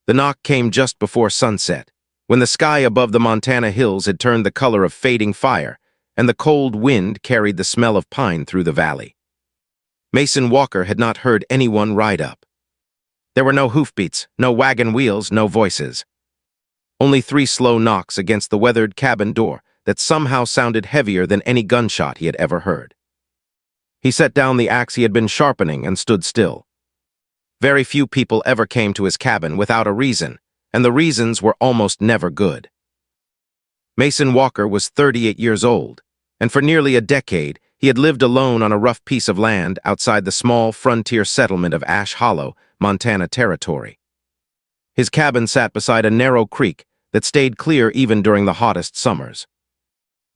The knock came just before sunset, when the sky above the Montana hills had turned the color of fading fire, and the cold wind carried the smell of pine through the valley. Mason Walker had not heard anyone ride up. There were no hoofbeats, no wagon wheels, no voices. Only 3 slow knocks against the weathered cabin door that somehow sounded heavier than any gunshot he had ever heard. He set down the axe he had been sharpening and stood still. Very few people ever came to his cabin without a reason, and the reasons were almost never good. Mason Walker was 38 years old, and for nearly a decade he had lived alone on a rough piece of land outside the small frontier settlement of Ash Hollow, Montana Territory. His cabin sat beside a narrow creek that stayed clear even during the hottest summers.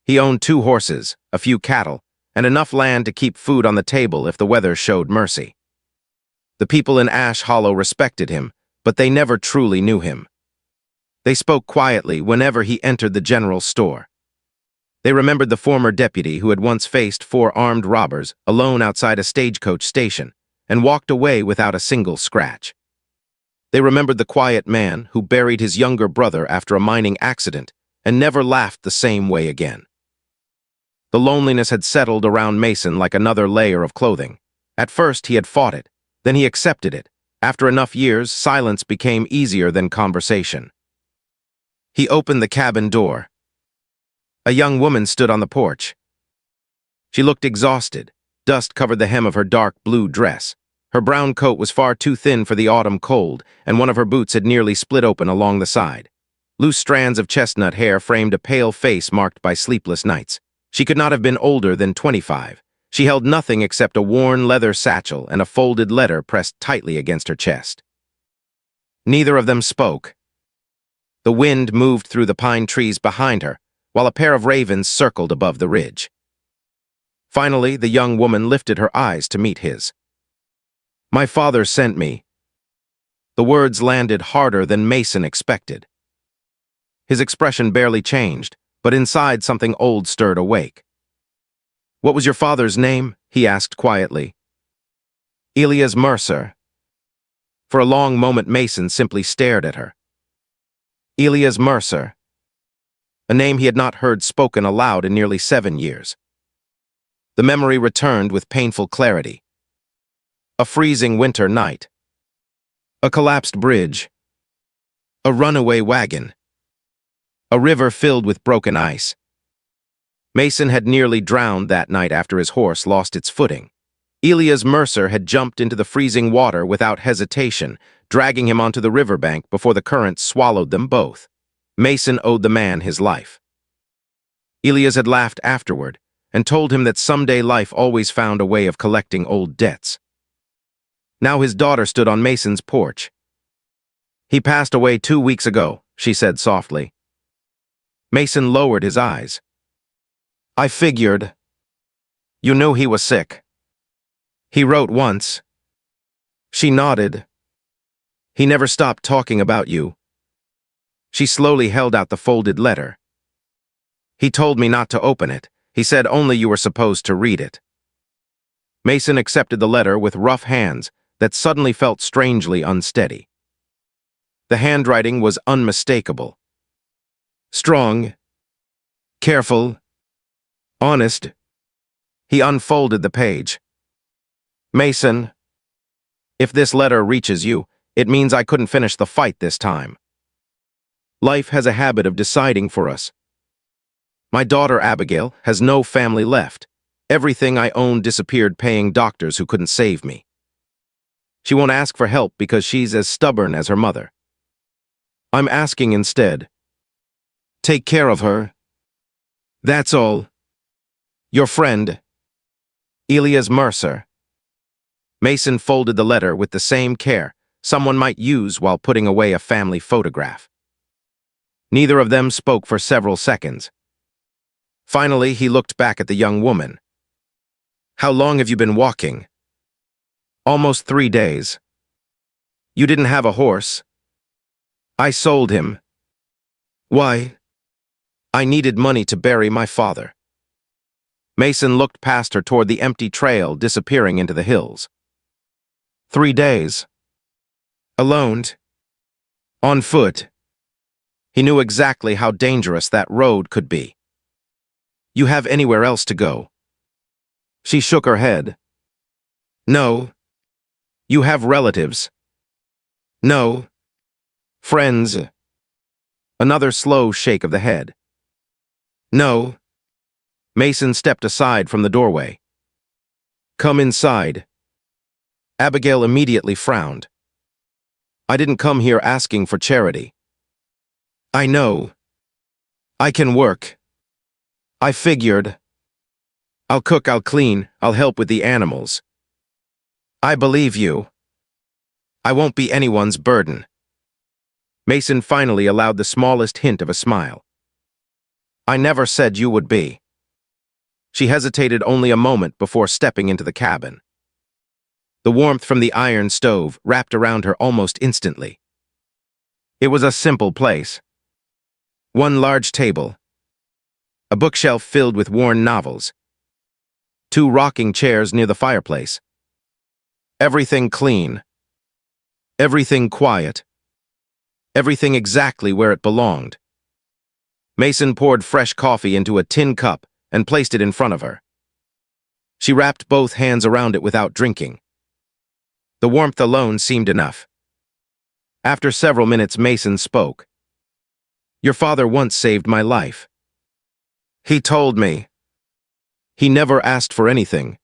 He owned 2 horses, a few cattle, and enough land to keep food on the table if the weather showed mercy. The people in Ash Hollow respected him, but they never truly knew him. They spoke quietly whenever he entered the general store. They remembered the former deputy who had once faced 4 armed robbers alone outside a stagecoach station and walked away without a single scratch. They remembered the quiet man who buried his younger brother after a mining accident and never laughed the same way again. The loneliness had settled around Mason like another layer of clothing. At first he had fought it, then he accepted it. After enough years, silence became easier than conversation. He opened the cabin door. A young woman stood on the porch. She looked exhausted. Dust covered the hem of her dark blue dress. Her brown coat was far too thin for the autumn cold, and one of her boots had nearly split open along the side. Loose strands of chestnut hair framed a pale face marked by sleepless nights. She could not have been older than 25. She held nothing except a worn leather satchel and a folded letter pressed tightly against her chest. Neither of them spoke. The wind moved through the pine trees behind her, while a pair of ravens circled above the ridge. Finally, the young woman lifted her eyes to meet his. "My father sent me." The words landed harder than Mason expected. His expression barely changed, but inside something old stirred awake. "What was your father's name?" he asked quietly. "Elias Mercer." For a long moment Mason simply stared at her. Elias Mercer. A name he had not heard spoken aloud in nearly 7 years. The memory returned with painful clarity. A freezing winter night. A collapsed bridge. A runaway wagon. A river filled with broken ice. Mason had nearly drowned that night after his horse lost its footing. Elias Mercer had jumped into the freezing water without hesitation, dragging him onto the riverbank before the current swallowed them both. Mason owed the man his life. Elias had laughed afterward and told him that someday life always found a way of collecting old debts. Now his daughter stood on Mason's porch. "He passed away 2 weeks ago," she said softly. Mason lowered his eyes. "I figured. You knew he was sick." "He wrote once." She nodded. "He never stopped talking about you." She slowly held out the folded letter. "He told me not to open it. He said only you were supposed to read it." Mason accepted the letter with rough hands that suddenly felt strangely unsteady. The handwriting was unmistakable. Strong, careful, honest. He unfolded the page. "Mason, if this letter reaches you, it means I couldn't finish the fight this time. Life has a habit of deciding for us. My daughter Abigail has no family left. Everything I owned disappeared paying doctors who couldn't save me. She won't ask for help because she's as stubborn as her mother. I'm asking instead. Take care of her. That's all. Your friend, Elias Mercer." Mason folded the letter with the same care someone might use while putting away a family photograph. Neither of them spoke for several seconds. Finally, he looked back at the young woman. "How long have you been walking?" "Almost 3 days." "You didn't have a horse?" "I sold him." "Why?" "I needed money to bury my father." Mason looked past her toward the empty trail disappearing into the hills. 3 days. Alone? On foot. He knew exactly how dangerous that road could be. You have anywhere else to go? She shook her head. No. You have relatives? No. Friends? Another slow shake of the head. No. Mason stepped aside from the doorway. Come inside. Abigail immediately frowned. I didn't come here asking for charity. I know. I can work. I figured. I'll cook, I'll clean, I'll help with the animals. I believe you. I won't be anyone's burden. Mason finally allowed the smallest hint of a smile. I never said you would be. She hesitated only a moment before stepping into the cabin. The warmth from the iron stove wrapped around her almost instantly. It was a simple place. One large table, a bookshelf filled with worn novels, 2 rocking chairs near the fireplace. Everything clean. Everything quiet. Everything exactly where it belonged. Mason poured fresh coffee into a tin cup and placed it in front of her. She wrapped both hands around it without drinking. The warmth alone seemed enough. After several minutes, Mason spoke. Your father once saved my life. He told me. He never asked for anything.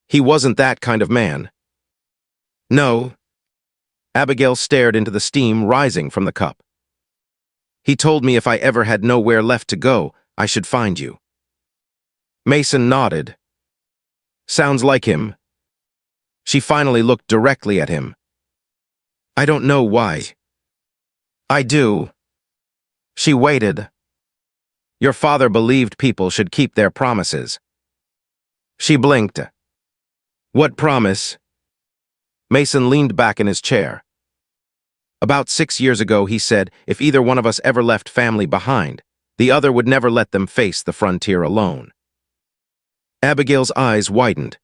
He wasn't that kind of man. No. Abigail stared into the steam rising from the cup. He told me if I ever had nowhere left to go, I should find you. Mason nodded. Sounds like him. She finally looked directly at him. I don't know why. I do. She waited. Your father believed people should keep their promises. She blinked. What promise? Mason leaned back in his chair. About 6 years ago, he said, if either one of us ever left family behind, the other would never let them face the frontier alone. Abigail's eyes widened.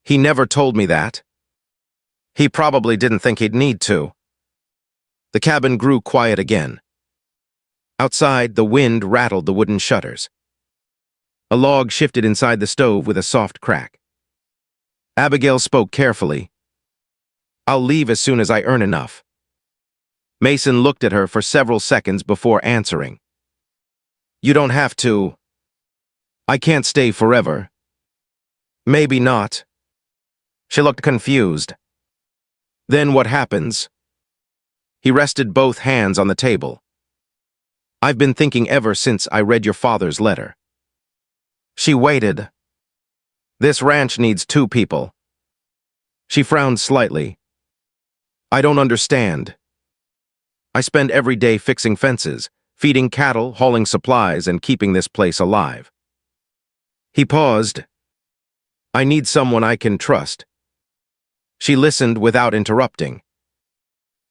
He never told me that. He probably didn't think he'd need to. The cabin grew quiet again. Outside, the wind rattled the wooden shutters. A log shifted inside the stove with a soft crack. Abigail spoke carefully. I'll leave as soon as I earn enough. Mason looked at her for several seconds before answering. You don't have to. I can't stay forever. Maybe not. She looked confused. Then what happens? He rested both hands on the table. I've been thinking ever since I read your father's letter. She waited. This ranch needs 2 people. She frowned slightly. I don't understand. I spend every day fixing fences, feeding cattle, hauling supplies, and keeping this place alive. He paused. I need someone I can trust. She listened without interrupting.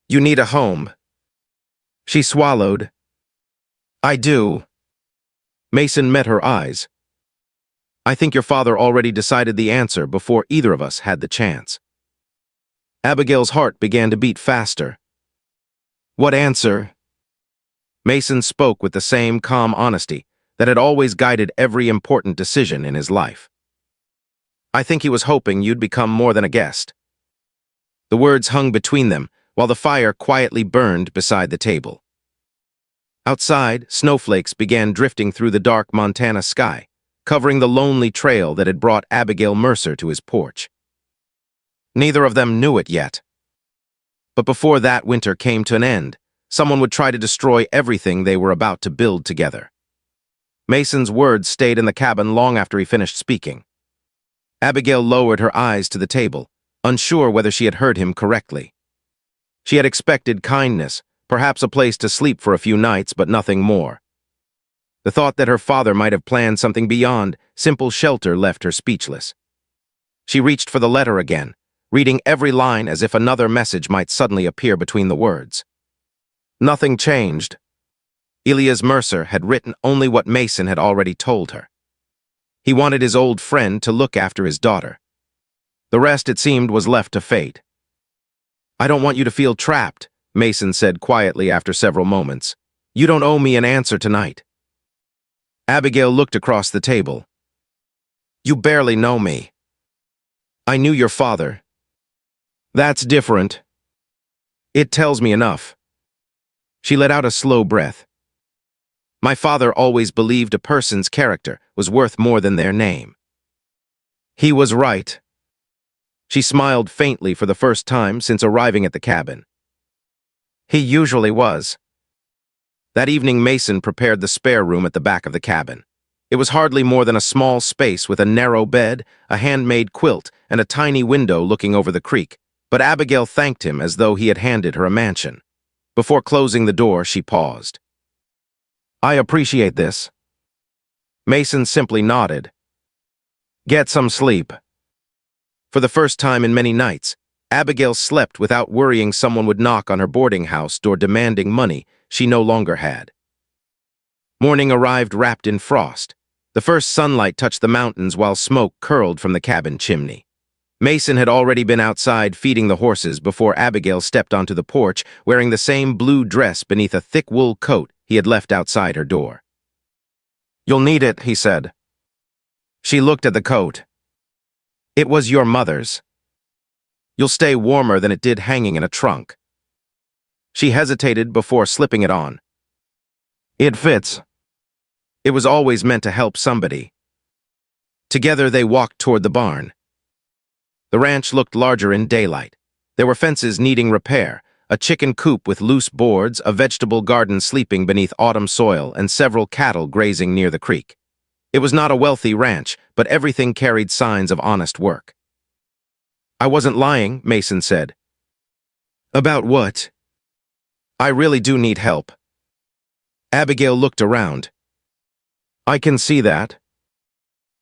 You need a home. She swallowed. I do. Mason met her eyes. I think your father already decided the answer before either of us had the chance. Abigail's heart began to beat faster. What answer? Mason spoke with the same calm honesty that had always guided every important decision in his life. I think he was hoping you'd become more than a guest. The words hung between them while the fire quietly burned beside the table. Outside, snowflakes began drifting through the dark Montana sky, covering the lonely trail that had brought Abigail Mercer to his porch. Neither of them knew it yet. But before that winter came to an end, someone would try to destroy everything they were about to build together. Mason's words stayed in the cabin long after he finished speaking. Abigail lowered her eyes to the table, unsure whether she had heard him correctly. She had expected kindness, perhaps a place to sleep for a few nights, but nothing more. The thought that her father might have planned something beyond simple shelter left her speechless. She reached for the letter again, reading every line as if another message might suddenly appear between the words. Nothing changed. Elias Mercer had written only what Mason had already told her. He wanted his old friend to look after his daughter. The rest, it seemed, was left to fate. I don't want you to feel trapped, Mason said quietly after several moments. "You don't owe me an answer tonight." Abigail looked across the table. "You barely know me. I knew your father." "That's different. It tells me enough." She let out a slow breath. "My father always believed a person's character was worth more than their name." He was right. She smiled faintly for the first time since arriving at the cabin. He usually was. That evening, Mason prepared the spare room at the back of the cabin. It was hardly more than a small space with a narrow bed, a handmade quilt, and a tiny window looking over the creek, but Abigail thanked him as though he had handed her a mansion. Before closing the door, she paused. "I appreciate this." Mason simply nodded. "Get some sleep." For the first time in many nights, Abigail slept without worrying someone would knock on her boarding house door demanding money she no longer had. Morning arrived wrapped in frost. The first sunlight touched the mountains while smoke curled from the cabin chimney. Mason had already been outside feeding the horses before Abigail stepped onto the porch wearing the same blue dress beneath a thick wool coat he had left outside her door. "You'll need it," he said. She looked at the coat. "It was your mother's. You'll stay warmer than it did hanging in a trunk." She hesitated before slipping it on. "It fits." It was always meant to help somebody. Together they walked toward the barn. The ranch looked larger in daylight. There were fences needing repair, a chicken coop with loose boards, a vegetable garden sleeping beneath autumn soil, and several cattle grazing near the creek. It was not a wealthy ranch, but everything carried signs of honest work. "I wasn't lying," Mason said. "About what?" "I really do need help." Abigail looked around. "I can see that."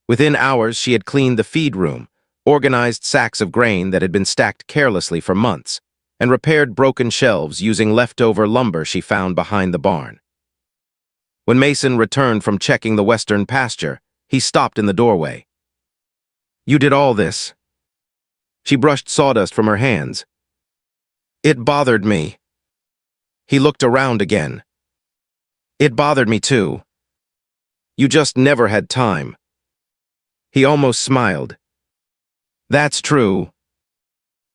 Within hours, she had cleaned the feed room, organized sacks of grain that had been stacked carelessly for months, and repaired broken shelves using leftover lumber she found behind the barn. When Mason returned from checking the western pasture, he stopped in the doorway. "You did all this?" She brushed sawdust from her hands. "It bothered me." He looked around again. "It bothered me too. You just never had time." He almost smiled. "That's true."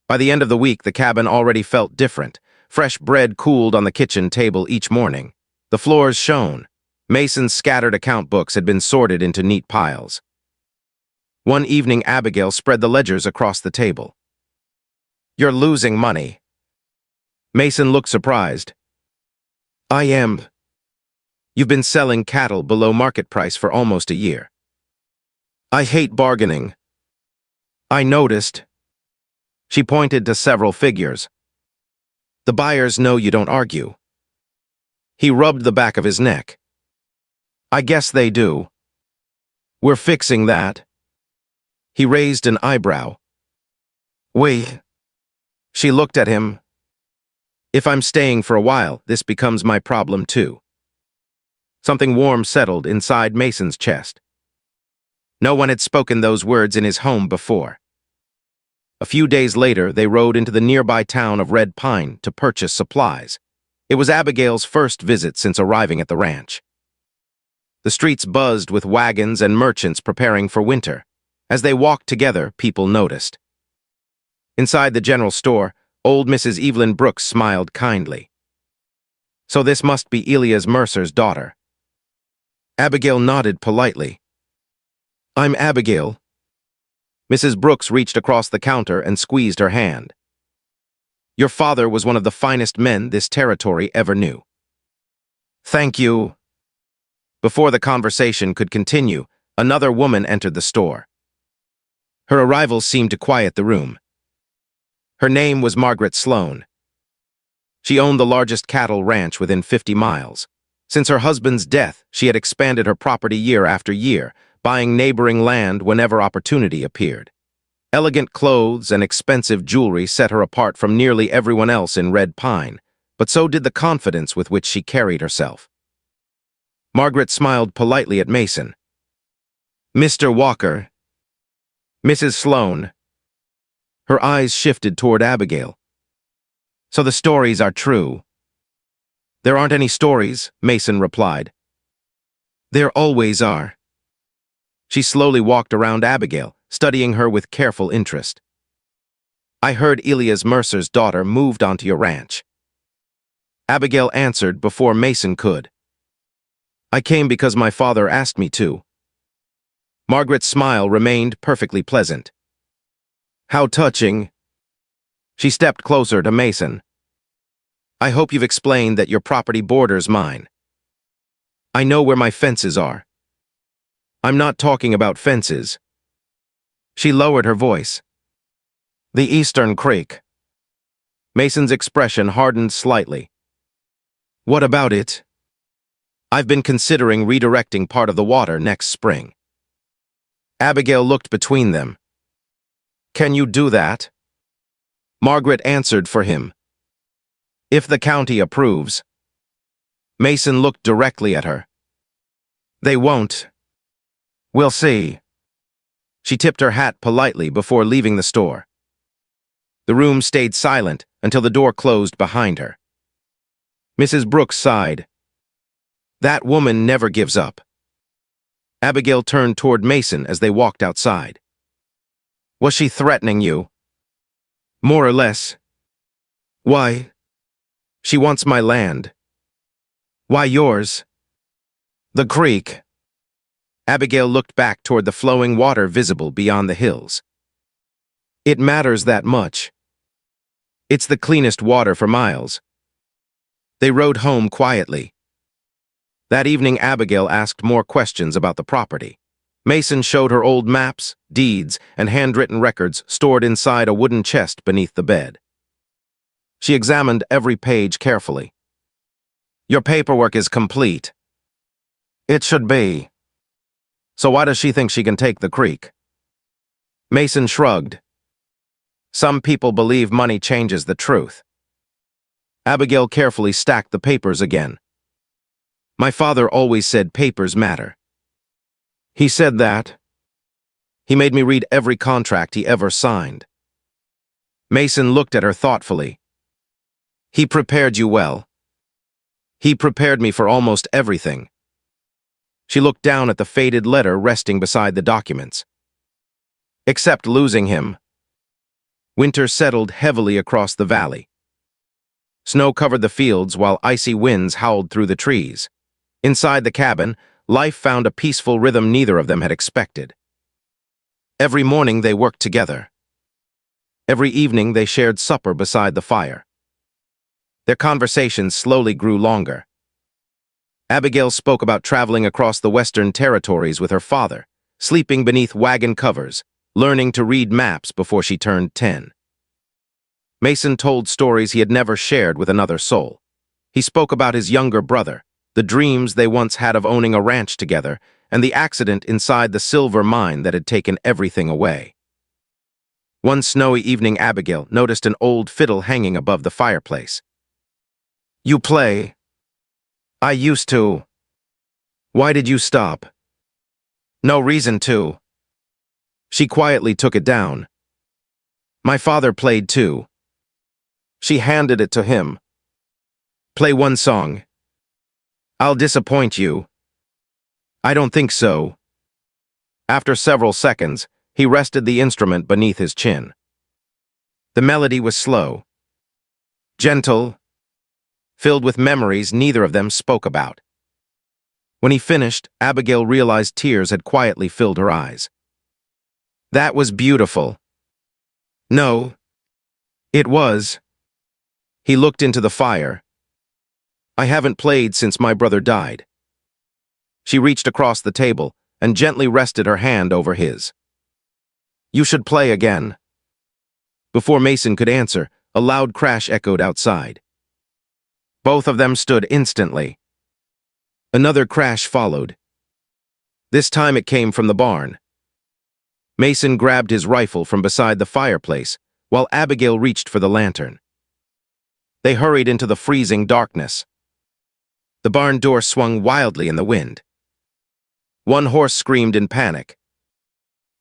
By the end of the week, the cabin already felt different. Fresh bread cooled on the kitchen table each morning. The floors shone. Mason's scattered account books had been sorted into neat piles. One evening, Abigail spread the ledgers across the table. "You're losing money." Mason looked surprised. "I am." "You've been selling cattle below market price for almost a year." "I hate bargaining." "I noticed." She pointed to several figures. "The buyers know you don't argue." He rubbed the back of his neck. "I guess they do." "We're fixing that." He raised an eyebrow. "Wait." She looked at him. "If I'm staying for a while, this becomes my problem too." Something warm settled inside Mason's chest. No one had spoken those words in his home before. A few days later, they rode into the nearby town of Red Pine to purchase supplies. It was Abigail's first visit since arriving at the ranch. The streets buzzed with wagons and merchants preparing for winter. As they walked together, people noticed. Inside the general store, old Mrs. Evelyn Brooks smiled kindly. "So this must be Elias Mercer's daughter." Abigail nodded politely. "I'm Abigail." Mrs. Brooks reached across the counter and squeezed her hand. "Your father was one of the finest men this territory ever knew." "Thank you." Before the conversation could continue, another woman entered the store. Her arrival seemed to quiet the room. Her name was Margaret Sloan. She owned the largest cattle ranch within 50 miles. Since her husband's death, she had expanded her property year after year, buying neighboring land whenever opportunity appeared. Elegant clothes and expensive jewelry set her apart from nearly everyone else in Red Pine, but so did the confidence with which she carried herself. Margaret smiled politely at Mason. "Mr. Walker." "Mrs. Sloan." Her eyes shifted toward Abigail. So the stories are true. There aren't any stories, Mason replied. There always are. She slowly walked around Abigail, studying her with careful interest. I heard Elias Mercer's daughter moved onto your ranch. Abigail answered before Mason could. I came because my father asked me to. Margaret's smile remained perfectly pleasant. How touching. She stepped closer to Mason. I hope you've explained that your property borders mine. I know where my fences are. I'm not talking about fences. She lowered her voice. The Eastern Creek. Mason's expression hardened slightly. What about it? I've been considering redirecting part of the water next spring. Abigail looked between them. Can you do that? Margaret answered for him. If the county approves. Mason looked directly at her. They won't. We'll see. She tipped her hat politely before leaving the store. The room stayed silent until the door closed behind her. Mrs. Brooks sighed. That woman never gives up. Abigail turned toward Mason as they walked outside. Was she threatening you? More or less. Why? She wants my land. Why yours? The creek. Abigail looked back toward the flowing water visible beyond the hills. It matters that much. It's the cleanest water for miles. They rode home quietly. That evening, Abigail asked more questions about the property. Mason showed her old maps, deeds, and handwritten records stored inside a wooden chest beneath the bed. She examined every page carefully. Your paperwork is complete. It should be. So why does she think she can take the creek? Mason shrugged. Some people believe money changes the truth. Abigail carefully stacked the papers again. My father always said papers matter. He said that. He made me read every contract he ever signed. Mason looked at her thoughtfully. He prepared you well. He prepared me for almost everything. She looked down at the faded letter resting beside the documents. Except losing him. Winter settled heavily across the valley. Snow covered the fields while icy winds howled through the trees. Inside the cabin, life found a peaceful rhythm neither of them had expected. Every morning they worked together. Every evening they shared supper beside the fire. Their conversations slowly grew longer. Abigail spoke about traveling across the Western Territories with her father, sleeping beneath wagon covers, learning to read maps before she turned 10. Mason told stories he had never shared with another soul. He spoke about his younger brother, the dreams they once had of owning a ranch together, and the accident inside the silver mine that had taken everything away. One snowy evening, Abigail noticed an old fiddle hanging above the fireplace. You play? I used to. Why did you stop? No reason to. She quietly took it down. My father played too. She handed it to him. Play one song. I'll disappoint you. I don't think so. After several seconds, he rested the instrument beneath his chin. The melody was slow, gentle, filled with memories neither of them spoke about. When he finished, Abigail realized tears had quietly filled her eyes. That was beautiful. No, it was. He looked into the fire. I haven't played since my brother died. She reached across the table and gently rested her hand over his. You should play again. Before Mason could answer, a loud crash echoed outside. Both of them stood instantly. Another crash followed. This time it came from the barn. Mason grabbed his rifle from beside the fireplace, while Abigail reached for the lantern. They hurried into the freezing darkness. The barn door swung wildly in the wind. One horse screamed in panic.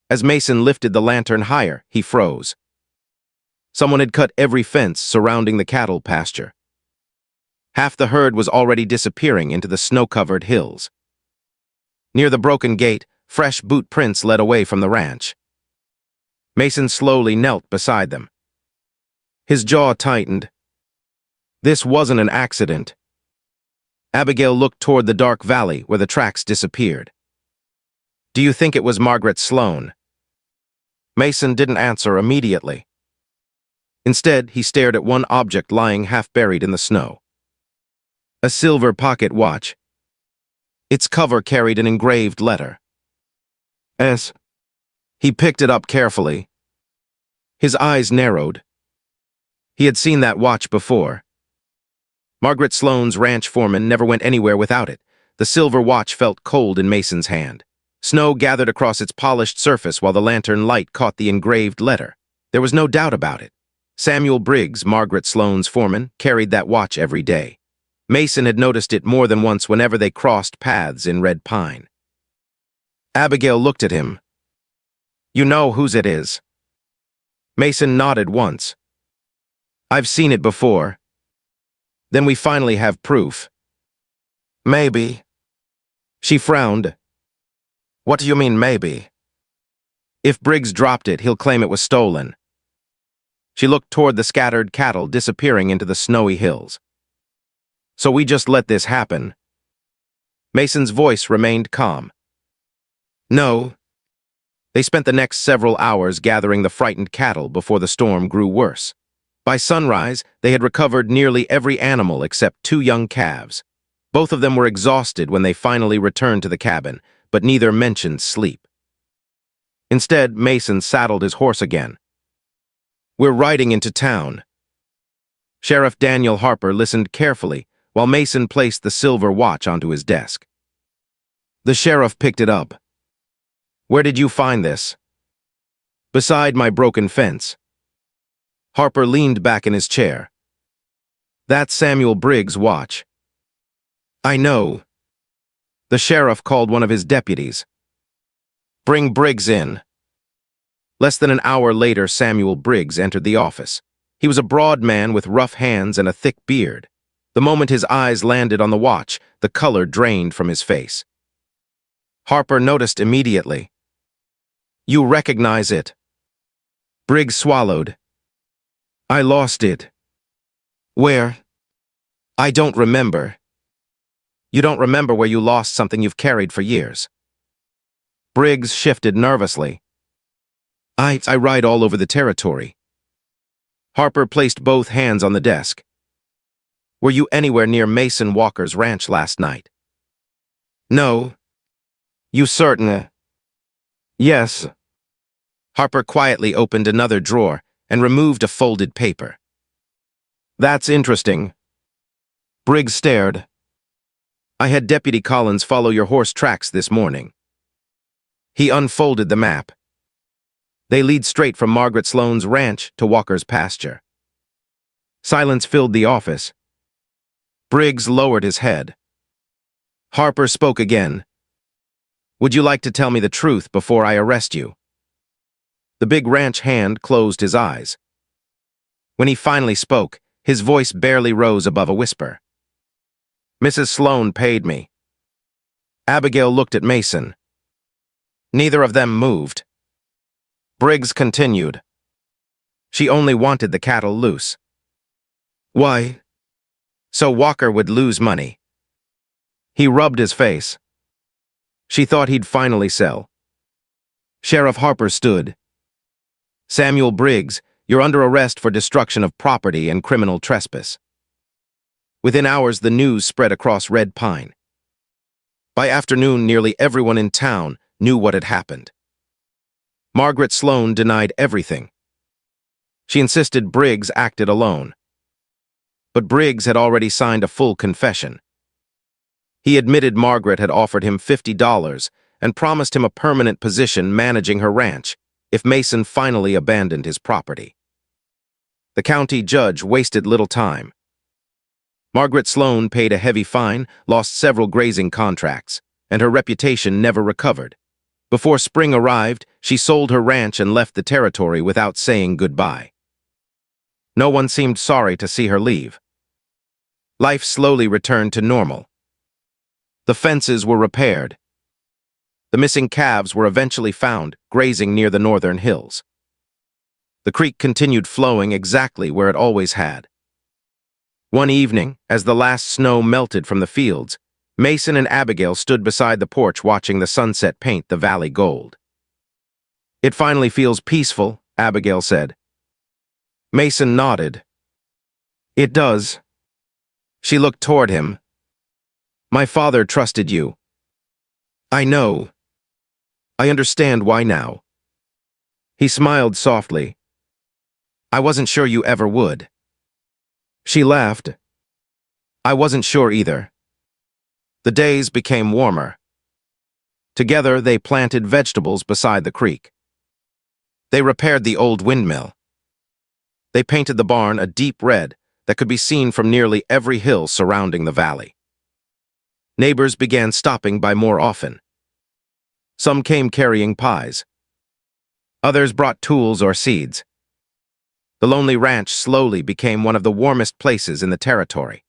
As Mason lifted the lantern higher, he froze. Someone had cut every fence surrounding the cattle pasture. Half the herd was already disappearing into the snow-covered hills. Near the broken gate, fresh boot prints led away from the ranch. Mason slowly knelt beside them. His jaw tightened. This wasn't an accident. Abigail looked toward the dark valley where the tracks disappeared. "Do you think it was Margaret Sloan?" Mason didn't answer immediately. Instead, he stared at one object lying half-buried in the snow. A silver pocket watch. Its cover carried an engraved letter. S. He picked it up carefully. His eyes narrowed. He had seen that watch before. Margaret Sloan's ranch foreman never went anywhere without it. The silver watch felt cold in Mason's hand. Snow gathered across its polished surface while the lantern light caught the engraved letter. There was no doubt about it. Samuel Briggs, Margaret Sloan's foreman, carried that watch every day. Mason had noticed it more than once whenever they crossed paths in Red Pine. Abigail looked at him. "You know whose it is?" Mason nodded once. "I've seen it before." "Then we finally have proof." "Maybe." She frowned. "What do you mean, maybe?" "If Briggs dropped it, he'll claim it was stolen." She looked toward the scattered cattle disappearing into the snowy hills. "So we just let this happen?" Mason's voice remained calm. "No." They spent the next several hours gathering the frightened cattle before the storm grew worse. By sunrise, they had recovered nearly every animal except 2 young calves. Both of them were exhausted when they finally returned to the cabin, but neither mentioned sleep. Instead, Mason saddled his horse again. "We're riding into town." Sheriff Daniel Harper listened carefully while Mason placed the silver watch onto his desk. The sheriff picked it up. "Where did you find this?" "Beside my broken fence." Harper leaned back in his chair. "That's Samuel Briggs' watch." "I know." The sheriff called one of his deputies. "Bring Briggs in." Less than an hour later, Samuel Briggs entered the office. He was a broad man with rough hands and a thick beard. The moment his eyes landed on the watch, the color drained from his face. Harper noticed immediately. "You recognize it?" Briggs swallowed. "I lost it." "Where?" "I don't remember." "You don't remember where you lost something you've carried for years?" Briggs shifted nervously. I ride all over the territory." Harper placed both hands on the desk. "Were you anywhere near Mason Walker's ranch last night?" "No." "You certain?" "Yes." Harper quietly opened another drawer and removed a folded paper. "That's interesting." Briggs stared. "I had Deputy Collins follow your horse tracks this morning." He unfolded the map. "They lead straight from Margaret Sloan's ranch to Walker's pasture." Silence filled the office. Briggs lowered his head. Harper spoke again. "Would you like to tell me the truth before I arrest you?" The big ranch hand closed his eyes. When he finally spoke, his voice barely rose above a whisper. "Mrs. Sloan paid me." Abigail looked at Mason. Neither of them moved. Briggs continued. "She only wanted the cattle loose." "Why?" "So Walker would lose money." He rubbed his face. "She thought he'd finally sell." Sheriff Harper stood. "Samuel Briggs, you're under arrest for destruction of property and criminal trespass." Within hours, the news spread across Red Pine. By afternoon, nearly everyone in town knew what had happened. Margaret Sloan denied everything. She insisted Briggs acted alone. But Briggs had already signed a full confession. He admitted Margaret had offered him $50 and promised him a permanent position managing her ranch if Mason finally abandoned his property. The county judge wasted little time. Margaret Sloan paid a heavy fine, lost several grazing contracts, and her reputation never recovered. Before spring arrived, she sold her ranch and left the territory without saying goodbye. No one seemed sorry to see her leave. Life slowly returned to normal. The fences were repaired. The missing calves were eventually found, grazing near the northern hills. The creek continued flowing exactly where it always had. One evening, as the last snow melted from the fields, Mason and Abigail stood beside the porch watching the sunset paint the valley gold. "It finally feels peaceful," Abigail said. Mason nodded. "It does." She looked toward him. "My father trusted you." "I know. I understand why now." He smiled softly. "I wasn't sure you ever would." She laughed. "I wasn't sure either." The days became warmer. Together, they planted vegetables beside the creek. They repaired the old windmill. They painted the barn a deep red that could be seen from nearly every hill surrounding the valley. Neighbors began stopping by more often. Some came carrying pies. Others brought tools or seeds. The lonely ranch slowly became one of the warmest places in the territory.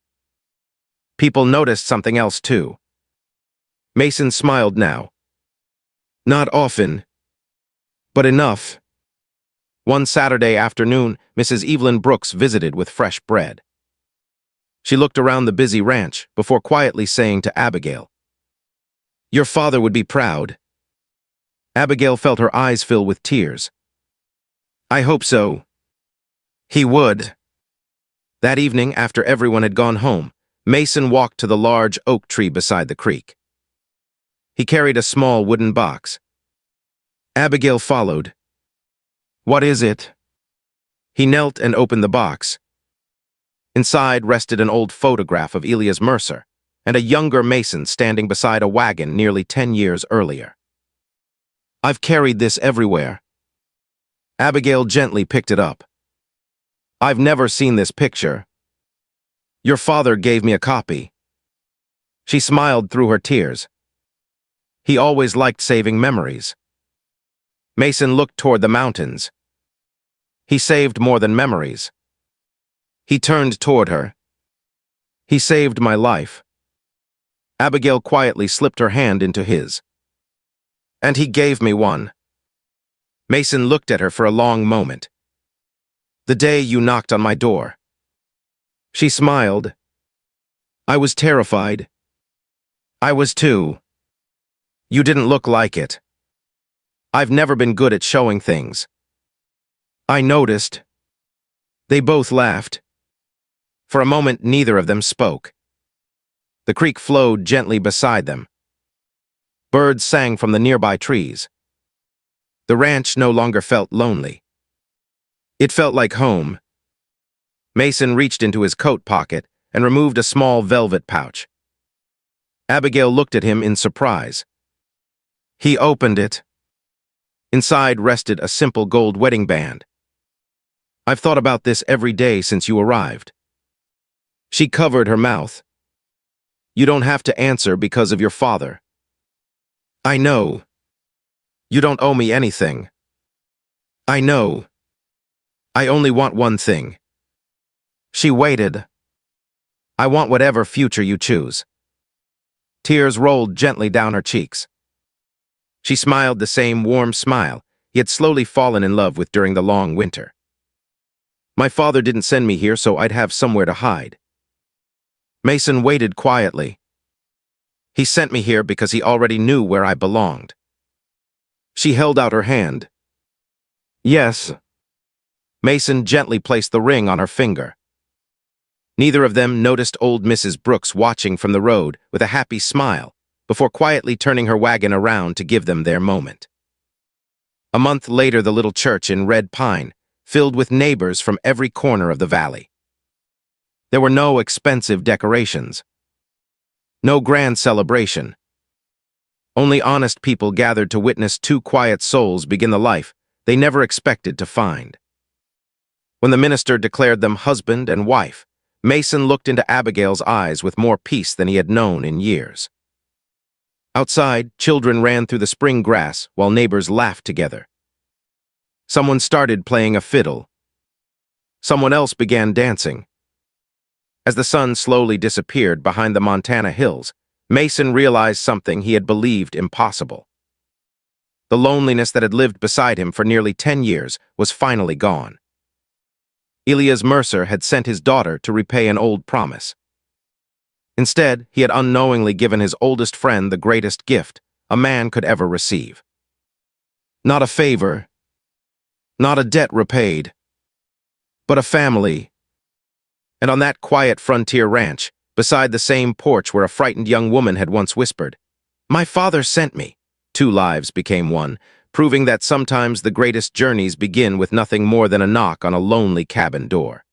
People noticed something else too. Mason smiled now. "Not often, but enough." One Saturday afternoon, Mrs. Evelyn Brooks visited with fresh bread. She looked around the busy ranch before quietly saying to Abigail, "Your father would be proud." Abigail felt her eyes fill with tears. "I hope so." "He would." That evening, after everyone had gone home, Mason walked to the large oak tree beside the creek. He carried a small wooden box. Abigail followed. "What is it?" He knelt and opened the box. Inside rested an old photograph of Elias Mercer and a younger Mason standing beside a wagon nearly 10 years earlier. "I've carried this everywhere." Abigail gently picked it up. "I've never seen this picture. Your father gave me a copy." She smiled through her tears. He always liked saving memories. Mason looked toward the mountains. He saved more than memories. He turned toward her. "He saved my life." Abigail quietly slipped her hand into his. "And he gave me one." Mason looked at her for a long moment. "The day you knocked on my door." She smiled. "I was terrified." "I was too." "You didn't look like it." "I've never been good at showing things." "I noticed." They both laughed. For a moment, neither of them spoke. The creek flowed gently beside them. Birds sang from the nearby trees. The ranch no longer felt lonely. It felt like home. Mason reached into his coat pocket and removed a small velvet pouch. Abigail looked at him in surprise. He opened it. Inside rested a simple gold wedding band. "I've thought about this every day since you arrived." She covered her mouth. "You don't have to answer because of your father." "I know." "You don't owe me anything." "I know. I only want one thing." She waited. "I want whatever future you choose." Tears rolled gently down her cheeks. She smiled the same warm smile he had slowly fallen in love with during the long winter. "My father didn't send me here so I'd have somewhere to hide." Mason waited quietly. "He sent me here because he already knew where I belonged." She held out her hand. "Yes." Mason gently placed the ring on her finger. Neither of them noticed old Mrs. Brooks watching from the road with a happy smile before quietly turning her wagon around to give them their moment. A month later, the little church in Red Pine filled with neighbors from every corner of the valley. There were no expensive decorations. No grand celebration. Only honest people gathered to witness two quiet souls begin the life they never expected to find. When the minister declared them husband and wife, Mason looked into Abigail's eyes with more peace than he had known in years. Outside, children ran through the spring grass while neighbors laughed together. Someone started playing a fiddle. Someone else began dancing. As the sun slowly disappeared behind the Montana hills, Mason realized something he had believed impossible. The loneliness that had lived beside him for nearly 10 years was finally gone. Elias Mercer had sent his daughter to repay an old promise. Instead, he had unknowingly given his oldest friend the greatest gift a man could ever receive. Not a favor, not a debt repaid, but a family. And on that quiet frontier ranch, beside the same porch where a frightened young woman had once whispered, "My father sent me," 2 lives became one, proving that sometimes the greatest journeys begin with nothing more than a knock on a lonely cabin door.